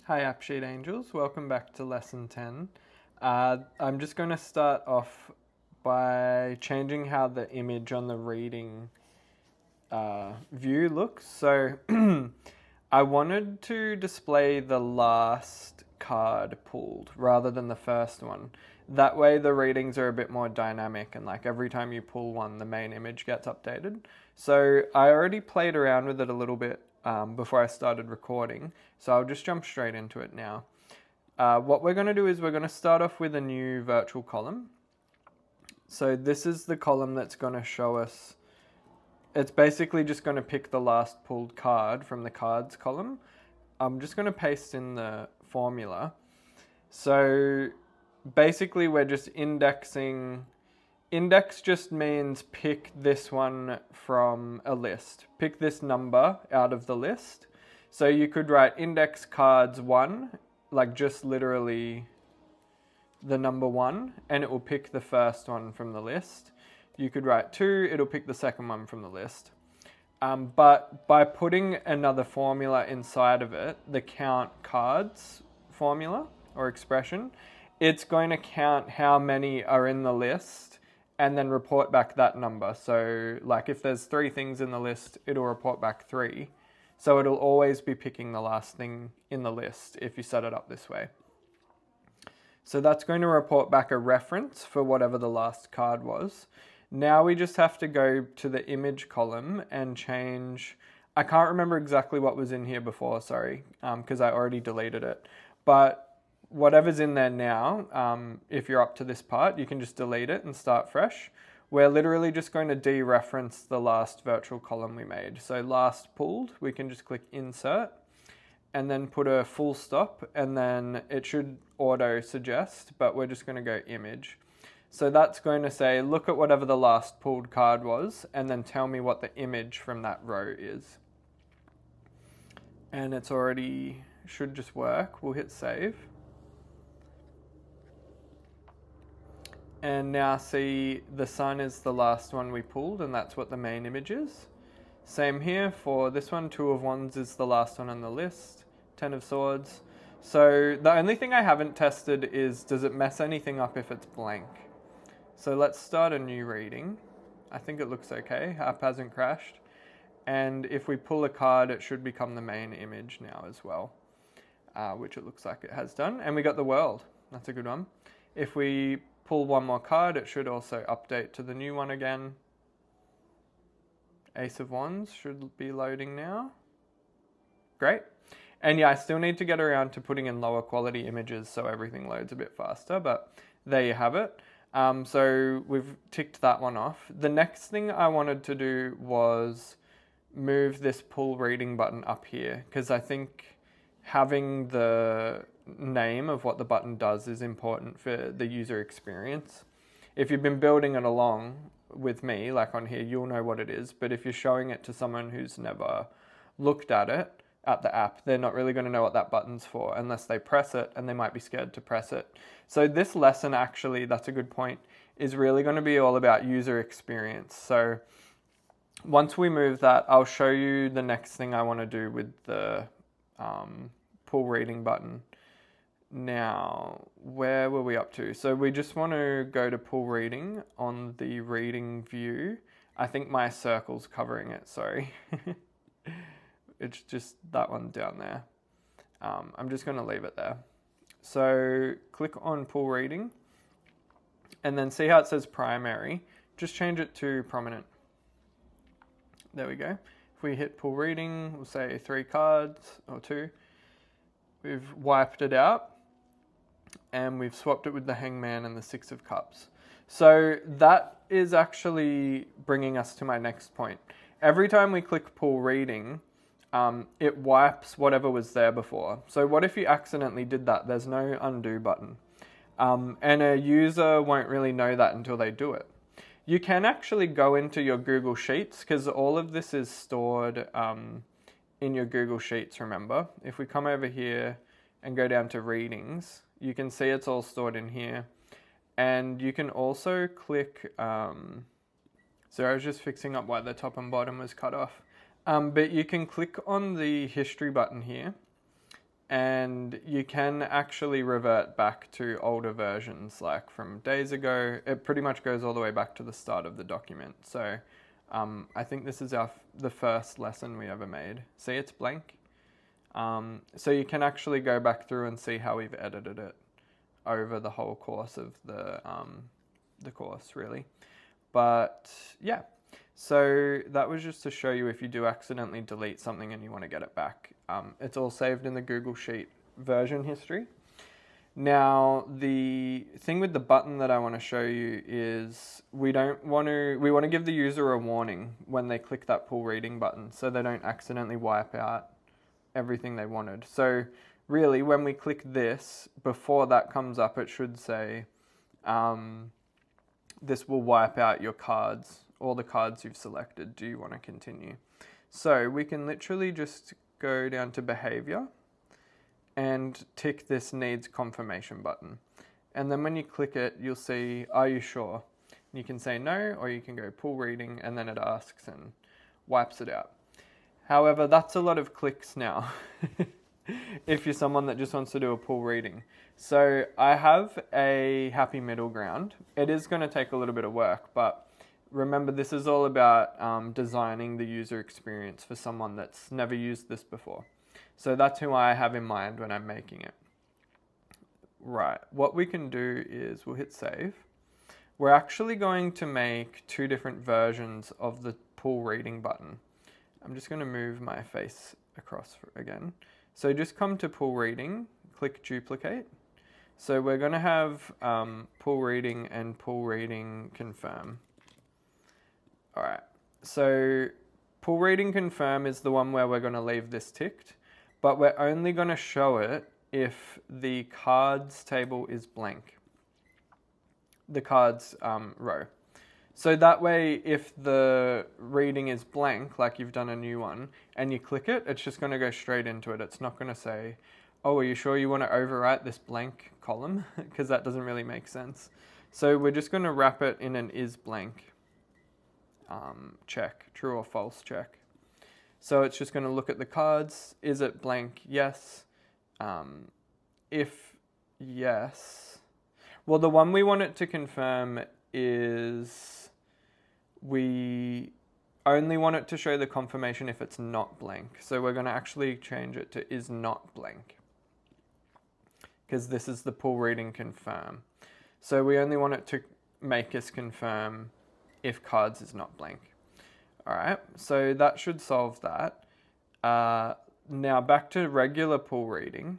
Hi AppSheet Angels, welcome back to lesson 10. I'm just going to start off by changing how the image on the reading view looks. So I wanted to display the last card pulled rather than the first one. That way the readings are a bit more dynamic and like every time you pull one, the main image gets updated. So I already played around with it a little bit before I started recording, so I'll just jump straight into it now. What we're going to do is we're going to start off with a new virtual column. So this is the column that's going to show us, it's basically just going to pick the last pulled card from the cards column. I'm just going to paste in the formula. So basically we're just indexing. Index just means pick this one from a list. Pick this number out of the list. So you could write index cards 1, like just literally the number 1, and it will pick the first one from the list. You could write 2, it'll pick the second one from the list. But by putting another formula inside of it, the count cards formula or expression, it's going to count how many are in the list and then report back that number. So like if there's 3 things in the list, it'll report back 3. So it'll always be picking the last thing in the list if you set it up this way. So that's going to report back a reference for whatever the last card was. Now we just have to go to the image column and change, I can't remember exactly what was in here before, sorry, because I already deleted it. But whatever's in there now, if you're up to this part, you can just delete it and start fresh. We're literally just going to dereference the last virtual column we made. So last pulled, we can just click insert and then put a full stop, and then it should auto suggest, but we're just going to go image. So that's going to say, look at whatever the last pulled card was, and then tell me what the image from that row is. And it's already, should just work. We'll hit save. And now see the sun is the last one we pulled, and that's what the main image is. Same here for this one, 2 of wands is the last one on the list, 10 of swords. So the only thing I haven't tested is, does it mess anything up if it's blank? So let's start a new reading. I think it looks okay, app hasn't crashed. And if we pull a card, it should become the main image now as well, which it looks like it has done. And we got the world, that's a good one. If we pull one more card, it should also update to the new one again. Ace of Wands should be loading now. Great. And yeah, I still need to get around to putting in lower quality images so everything loads a bit faster, but there you have it. So we've ticked that one off. The next thing I wanted to do was move this pull reading button up here, because I think having the name of what the button does is important for the user experience. If you've been building it along with me, like on here, you'll know what it is. But if you're showing it to someone who's never looked at it, at the app, they're not really going to know what that button's for unless they press it, and they might be scared to press it. So this lesson actually, that's a good point, is really going to be all about user experience. So once we move that, I'll show you the next thing I want to do with the pull reading button. Now, where were we up to? So we just want to go to pull reading on the reading view. I think my circle's covering it, sorry. It's just that one down there. I'm just going to leave it there. So click on pull reading, and then see how it says primary. Just change it to prominent. There we go. If we hit pull reading, we'll say 3 cards or 2. We've wiped it out, and we've swapped it with the hangman and the 6 of cups. So that is actually bringing us to my next point. Every time we click pull reading, it wipes whatever was there before. So what if you accidentally did that? There's no undo button. And a user won't really know that until they do it. You can actually go into your Google Sheets, because all of this is stored in your Google Sheets, remember. If we come over here and go down to readings, you can see it's all stored in here. And you can also click, so I was just fixing up why the top and bottom was cut off. But you can click on the history button here, and you can actually revert back to older versions, like from days ago. It pretty much goes all the way back to the start of the document. So I think this is the first lesson we ever made. See, it's blank. So you can actually go back through and see how we've edited it over the whole course of the course, really. But yeah, so that was just to show you if you do accidentally delete something and you want to get it back. It's all saved in the Google Sheet version history. Now, the thing with the button that I want to show you is we want to give the user a warning when they click that pull reading button so they don't accidentally wipe out everything they wanted. So really, when we click this, before that comes up, it should say, this will wipe out your cards, all the cards you've selected. Do you want to continue? So we can literally just go down to behavior and tick this needs confirmation button. And then when you click it, you'll see, are you sure? You can say no, or you can go pull reading, and then it asks and wipes it out. However, that's a lot of clicks now if you're someone that just wants to do a pull reading. So I have a happy middle ground. It is going to take a little bit of work, but remember, this is all about designing the user experience for someone that's never used this before. So that's who I have in mind when I'm making it. Right, what we can do is we'll hit save. We're actually going to make two different versions of the pull reading button. I'm just going to move my face across again. So just come to pull reading, click duplicate. So we're going to have pull reading and pull reading confirm. All right, so pull reading confirm is the one where we're going to leave this ticked, but we're only going to show it if the cards table is blank, the cards row. So that way, if the reading is blank, like you've done a new one, and you click it, it's just going to go straight into it. It's not going to say, oh, are you sure you want to overwrite this blank column? Because that doesn't really make sense. So we're just going to wrap it in an is blank check, true or false check. So it's just going to look at the cards. Is it blank? Yes. If yes, well, the one we want it to confirm is we only want it to show the confirmation if it's not blank. So we're going to actually change it to is not blank, because this is the pull reading confirm. So we only want it to make us confirm if cards is not blank. All right, so that should solve that. Now back to regular pull reading.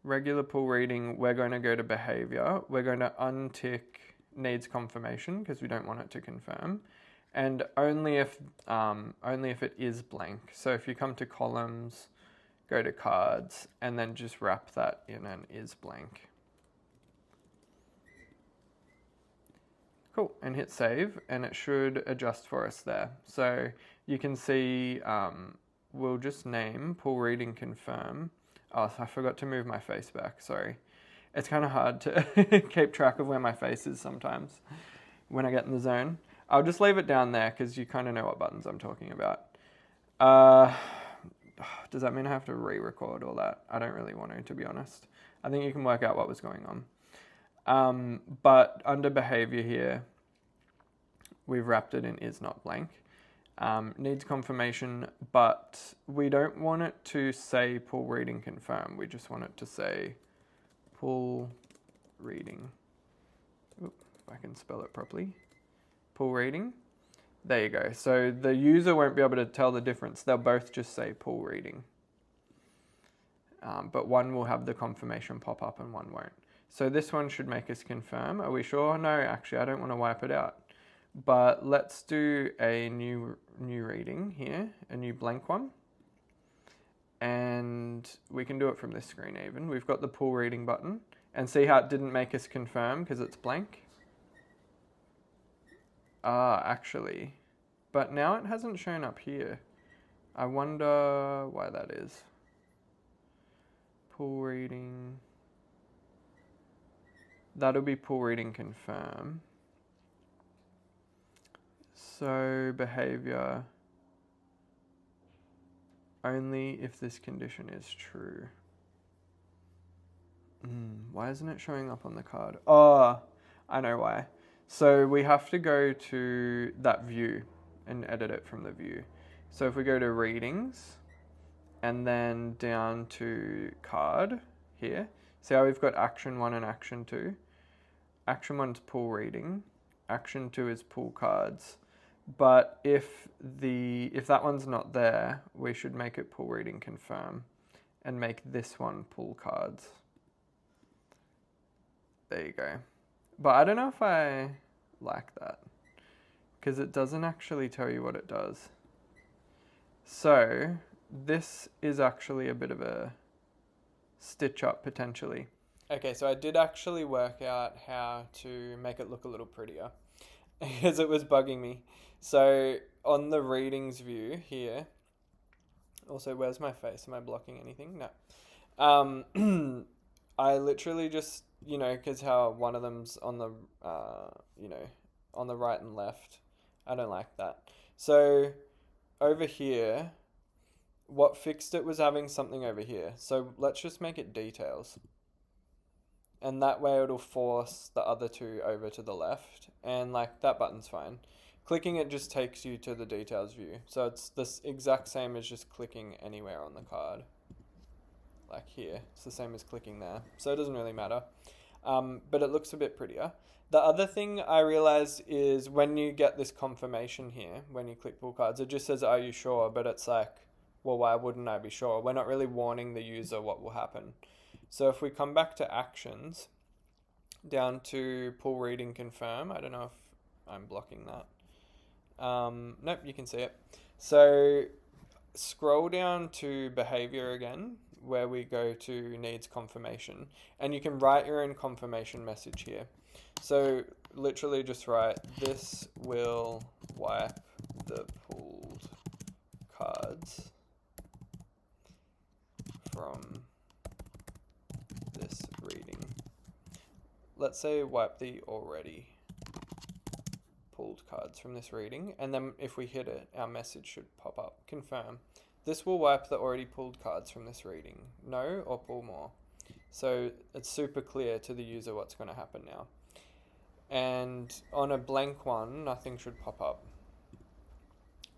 Regular pull reading, we're going to go to behavior. We're going to untick needs confirmation because we don't want it to confirm, and only if it is blank. So if you come to columns, go to cards, and then just wrap that in an is blank. Cool, and hit save, and it should adjust for us there. So you can see we'll just name pull reading confirm. Oh, I forgot to move my face back, sorry. It's kind of hard to keep track of where my face is sometimes when I get in the zone. I'll just leave it down there because you kind of know what buttons I'm talking about. Does that mean I have to re-record all that? I don't really want to be honest. I think you can work out what was going on. But under behavior here, we've wrapped it in is not blank. Needs confirmation, but we don't want it to say pull reading confirm. We just want it to say pull reading. Oop, if I can spell it properly. Pull reading. There you go. So the user won't be able to tell the difference. They'll both just say pull reading. But one will have the confirmation pop up and one won't. So this one should make us confirm. Are we sure? No, actually, I don't want to wipe it out. But let's do a new reading here, a new blank one. And we can do it from this screen even. We've got the pull reading button. And see how it didn't make us confirm because it's blank? Actually. But now it hasn't shown up here. I wonder why that is. Pull reading. That'll be pull reading confirm. So behavior. only if this condition is true. Why isn't it showing up on the card? Oh, I know why. So we have to go to that view and edit it from the view. So if we go to readings and then down to card here, see how we've got action 1 and action 2? Action 1 is pull reading, action 2 is pull cards. But if that one's not there, we should make it pull reading confirm and make this one pull cards. There you go. But I don't know if I like that because it doesn't actually tell you what it does. So this is actually a bit of a stitch up potentially. Okay, so I did actually work out how to make it look a little prettier because it was bugging me. So on the readings view here, also where's my face? Am I blocking anything? No. I literally just, because how one of them's on the, on the right and left. I don't like that. So over here, what fixed it was having something over here. So let's just make it details. And that way it'll force the other two over to the left. And that button's fine. Clicking it just takes you to the details view. So it's this exact same as just clicking anywhere on the card. Like here, it's the same as clicking there. So it doesn't really matter. But it looks a bit prettier. The other thing I realized is when you get this confirmation here, when you click pull cards, it just says, are you sure? But it's like, well, why wouldn't I be sure? We're not really warning the user what will happen. So if we come back to actions, down to pull reading confirm, I don't know if I'm blocking that. Nope, you can see it. So scroll down to behavior again, where we go to needs confirmation, and you can write your own confirmation message here. So literally just write, this will wipe the pulled cards from this reading. Let's say wipe the already pulled cards from this reading, and then if we hit it, our message should pop up. Confirm. This will wipe the already pulled cards from this reading. No or pull more. So it's super clear to the user what's going to happen now. And on a blank one, nothing should pop up.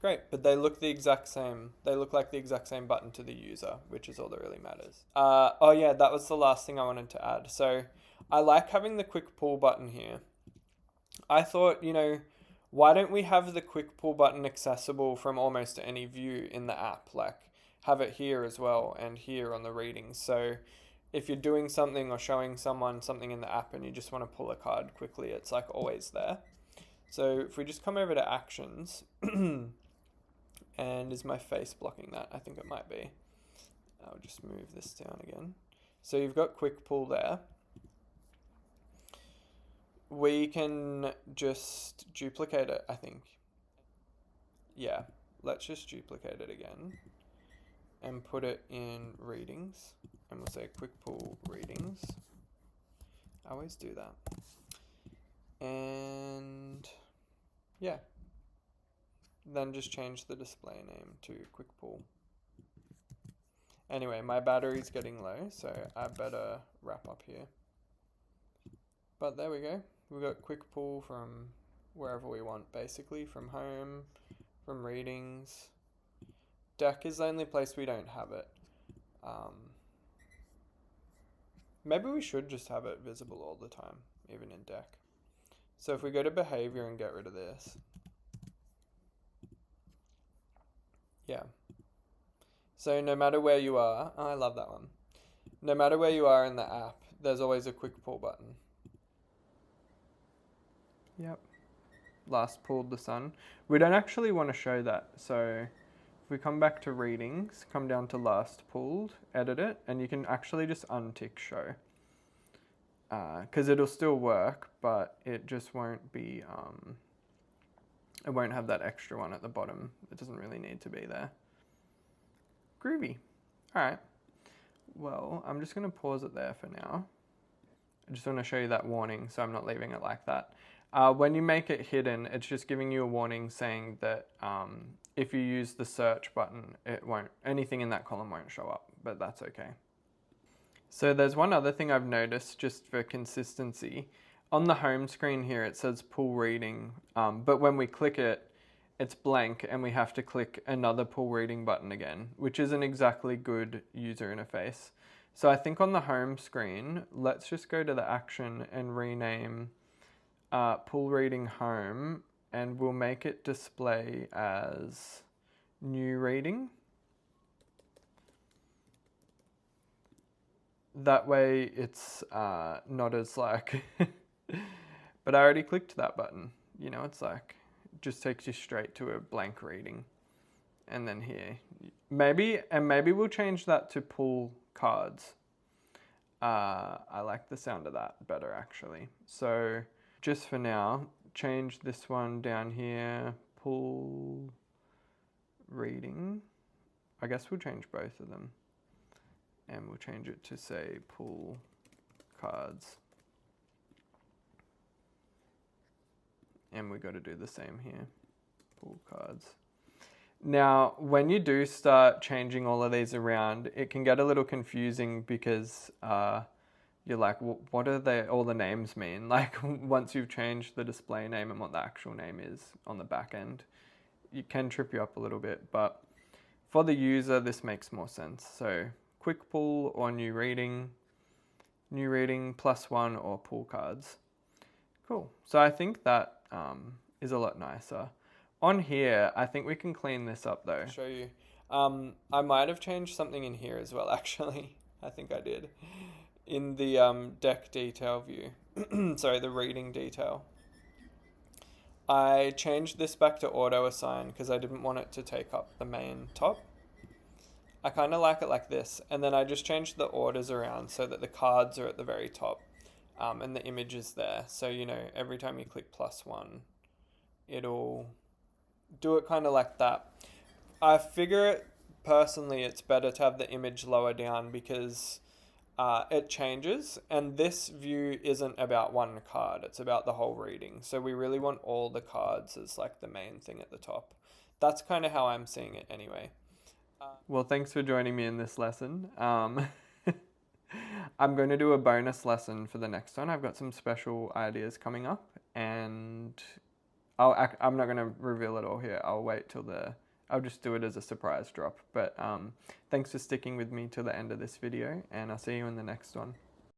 Great, but they look the exact same. They look like the exact same button to the user, which is all that really matters. Oh yeah, that was the last thing I wanted to add. So I like having the quick pull button here. I thought, why don't we have the quick pull button accessible from almost any view in the app? Like have it here as well and here on the readings. So if you're doing something or showing someone something in the app and you just want to pull a card quickly, it's like always there. So if we just come over to actions, and is my face blocking that? I think it might be. I'll just move this down again. So you've got quick pull there. We can just duplicate it, I think. Yeah, let's just duplicate it again and put it in readings. And we'll say quick pull readings. I always do that. And yeah, then just change the display name to quick pull. Anyway, my battery's getting low, so I better wrap up here. But there we go. We've got quick pull from wherever we want, basically, from home, from readings. Deck is the only place we don't have it. Maybe we should just have it visible all the time, even in deck. So if we go to behavior and get rid of this. Yeah. So no matter where you are, I love that one. No matter where you are in the app, there's always a quick pull button. Yep. Last pulled the sun. We don't actually want to show that. So if we come back to readings, come down to last pulled, edit it, and you can actually just untick show. Because it'll still work, but it just won't be, it won't have that extra one at the bottom. It doesn't really need to be there. Groovy. All right. Well, I'm just going to pause it there for now. I just want to show you that warning, so I'm not leaving it like that. When you make it hidden, it's just giving you a warning saying that if you use the search button, anything in that column won't show up, but that's okay. So there's one other thing I've noticed just for consistency. On the home screen here, it says pull reading, but when we click it, it's blank and we have to click another pull reading button again, which isn't exactly good user interface. So I think on the home screen, let's just go to the action and rename pull reading home, and we'll make it display as new reading. That way it's not as like, but I already clicked that button. You know, it's like, it just takes you straight to a blank reading. And then here, maybe we'll change that to pull cards. I like the sound of that better actually. So just for now, change this one down here, pull reading. I guess we'll change both of them. And we'll change it to say pull cards. And we've got to do the same here, pull cards. Now, when you do start changing all of these around, it can get a little confusing because you're like, what do all the names mean? Like once you've changed the display name and what the actual name is on the back end, it can trip you up a little bit, but for the user, this makes more sense. So quick pull or new reading +1 or pull cards. Cool. So I think that is a lot nicer. On here, I think we can clean this up though. I'll show you. I might have changed something in here as well, actually. I think I did. In the deck detail view, sorry, the reading detail. I changed this back to auto assign because I didn't want it to take up the main top. I kind of like it like this, and then I just changed the orders around so that the cards are at the very top and the image is there. So, you know, every time you click +1, it'll do it kind of like that. I figure personally it's better to have the image lower down because it changes, and this view isn't about one card, it's about the whole reading. So we really want all the cards as like the main thing at the top. That's kind of how I'm seeing it anyway. Well, thanks for joining me in this lesson. I'm going to do a bonus lesson for the next one. I've got some special ideas coming up, and I'm not going to reveal it all here. I'll wait till I'll just do it as a surprise drop. But thanks for sticking with me till the end of this video, and I'll see you in the next one.